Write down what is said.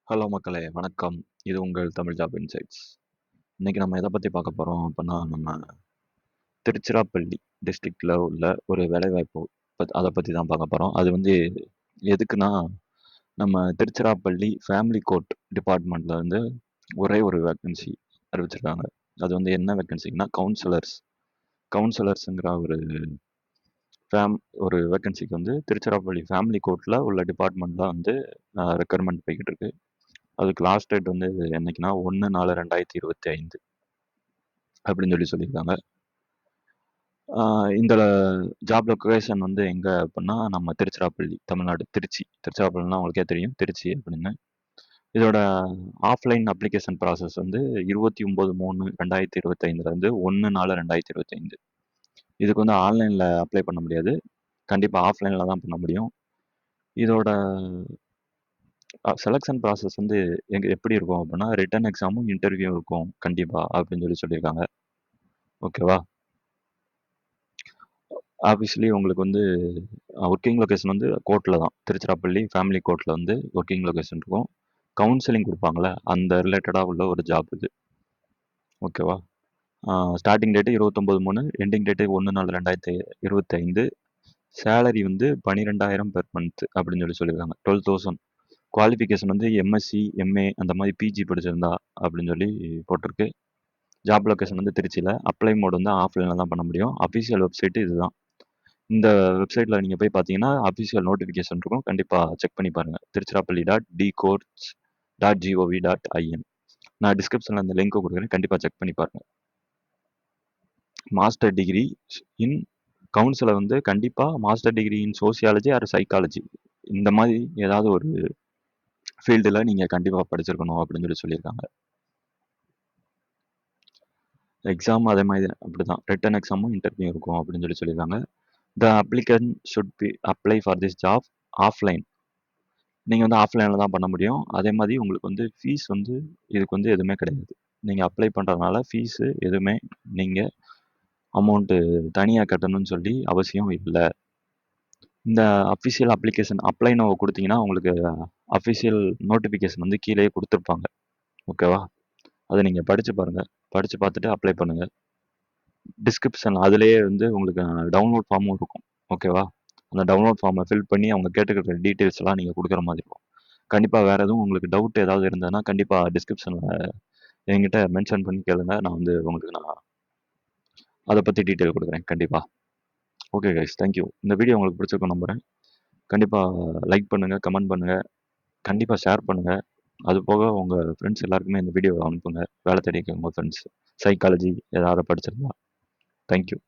Hello மக்களே! வணக்கம். இது உங்கள் தமிழ் ஜாப் இன்சைட்ஸ். இன்னைக்கு நம்ம எத பத்தி பார்க்க போறோம் அப்புட்ன்னா, நம்ம திருச்சிராப்பள்ளி டிஸ்ட்ரிக்ட்ல உள்ள ஒரு வேலைவாய்ப்பு அத பத்தி தான் பார்க்க போறோம். அது வந்து எதுக்குன்னா, நம்ம திருச்சிராப்பள்ளி ஃபேமிலி கோர்ட் டிபார்ட்மெண்ட்ல வந்து ஒரே ஒரு வேக்கன்சி அறிவிச்சிருக்காங்க. அது வந்து என்ன வேக்கன்சின்னா, கவுன்சிலர்ஸ்ங்கிற ஃபேம் ஒரு வேக்கன்சிக்கு வந்து திருச்சிராப்பள்ளி ஃபேமிலி கோர்ட்ல உள்ள டிபார்ட்மெண்ட்ல வந்து ரெக்ரூட்மெண்ட் போய்க்கிட்டு இருக்கு. அதுக்கு லாஸ்ட் டேட் வந்து என்னைக்குன்னா 1/4/2025 அப்படின்னு சொல்லியிருக்காங்க. இந்த ஜாப் லொகேஷன் வந்து எங்க அப்படின்னா நம்ம திருச்சிராப்பள்ளி, தமிழ்நாடு, திருச்சிராப்பள்ளினா உங்களுக்கே தெரியும் திருச்சி அப்படின்னு. இதோட ஆஃப்லைன் அப்ளிகேஷன் ப்ராசஸ் வந்து 29/3/2025 வந்து 1/4/2025. இதுக்கு வந்து ஆன்லைன்ல அப்ளை பண்ண முடியாது. கண்டிப்பா ஆஃப்லைன்ல தான் பண்ண முடியும். இதோட செலக்ஷன் ப்ராசஸ் வந்து எப்படி இருக்கும் அப்படின்னா, ரிட்டன் எக்ஸாமும், இன்டர்வியூ இருக்கும் கண்டிப்பா அப்படின்னு சொல்லியிருக்காங்க. ஓகேவா? ஆப்வியஸ்லி உங்களுக்கு வந்து ஒர்க்கிங் லொகேஷன் வந்து கோர்ட்ல தான். திருச்சிராப்பள்ளி ஃபேமிலி கோர்ட்ல வந்து ஒர்க்கிங் லொகேஷன் இருக்கும். கவுன்சிலிங் குடுப்பாங்கல்ல, அந்த ரிலேட்டடா உள்ள ஒரு ஜாப் இது. ஓகேவா? Starting date 29/3, ending date 1/4/2025. Salary வந்து 12,000 பெர் மந்த் அப்படின்னு சொல்லியிருக்காங்க. 12,000. குவாலிஃபிகேஷன் வந்து எம்எஸ்சி, எம்ஏ அந்த மாதிரி பிஜி படிச்சிருந்தா அப்படின்னு போட்டிருக்கு. ஜாப் லொகேஷன் வந்து திருச்சியில. அப்ளை மோட் வந்து ஆஃப்லைன்ல தான் பண்ண முடியும். அஃபிஷியல் வெப்சைட் இதுதான். இந்த வெப்சைட்ல நீங்க போய் பார்த்தீங்கன்னா, அஃபிஷியல் நோட்டிஃபிகேஷன் இருக்கும். கண்டிப்பா செக் பண்ணி பாருங்க. திருச்சிராப்பள்ளி.dcourts.gov.in. நான் டிஸ்கிரிப்ஷன்ல அந்த லிங்க் குடுக்குறேன். கண்டிப்பா செக் பண்ணி பாருங்க. மாஸ்டர் டிகிரி இன் கவுன்சிலர் வந்து கண்டிப்பா master degree in sociology or psychology இந்த மாதிரி ஏதாவது ஒரு ஃபீல்டுல நீங்க கண்டிப்பா படிச்சிருக்கணும் அப்படின்னு சொல்லியிருக்காங்க. எக்ஸாம் அதே மாதிரி அப்படிதான். ரிட்டன் எக்ஸாமும், இன்டர்வியூ இருக்கும் அப்படின்னு சொல்லியிருக்காங்க. The applicant should be apply for this job offline. நீங்க வந்து ஆஃப்லைன்ல தான் பண்ண முடியும். அதே மாதிரி உங்களுக்கு வந்து ஃபீஸ் வந்து இதுக்கு வந்து எதுவுமே கிடையாது. நீங்க அப்ளை பண்றதுனால ஃபீஸ் எதுவுமே நீங்க அமௌண்ட் தனியா கட்டணும்னு சொல்லி அவசியம் இல்ல. இந்த அஃபிஷியல் அப்ளிகேஷன் அப்ளை நவ் குடுத்தீங்கன்னா, உங்களுக்கு அஃபிஷியல் நோட்டிஃபிகேஷன் வந்து கீழயே குடுத்துருப்பாங்க. ஓகேவா? அத நீங்க படிச்சு பாருங்க. படிச்சு பார்த்துட்டு அப்ளை பண்ணுங்க. டிஸ்கிரிப்ஷன் அதிலேயே வந்து உங்களுக்கு டவுன்லோட் ஃபார்மும் இருக்கும். ஓகேவா? அந்த டவுன்லோட் ஃபார்மை ஃபில் பண்ணி அவங்க கேட்டுக்கிற டீட்டெயில்ஸ் எல்லாம் நீங்க குடுக்குற மாதிரி இருக்கும். கண்டிப்பா வேற எதுவும் உங்களுக்கு டவுட் ஏதாவது இருந்ததுன்னா, கண்டிப்பா டிஸ்கிரிப்ஷன்ல என்கிட்ட மென்ஷன் பண்ணி கேளுங்க. நான் அத பத்தி டீட்டெயில் குடுக்குறேன். கண்டிப்பா. Okay guys. Thank you. இந்த வீடியோ உங்களுக்கு பிடிச்சிருக்கும்னு நம்புறேன். கண்டிப்பா லைக் பண்ணுங்க, கமெண்ட் பண்ணுங்க, கண்டிப்பா ஷேர் பண்ணுங்க. அது போக உங்க ஃப்ரெண்ட்ஸ் எல்லாருக்குமே இந்த வீடியோவ அனுப்புங்க. வேலை தேடிக்க உங்க ஃப்ரெண்ட்ஸ். சைக்காலஜி ஏதாவது படிச்சிருந்தா. Thank you.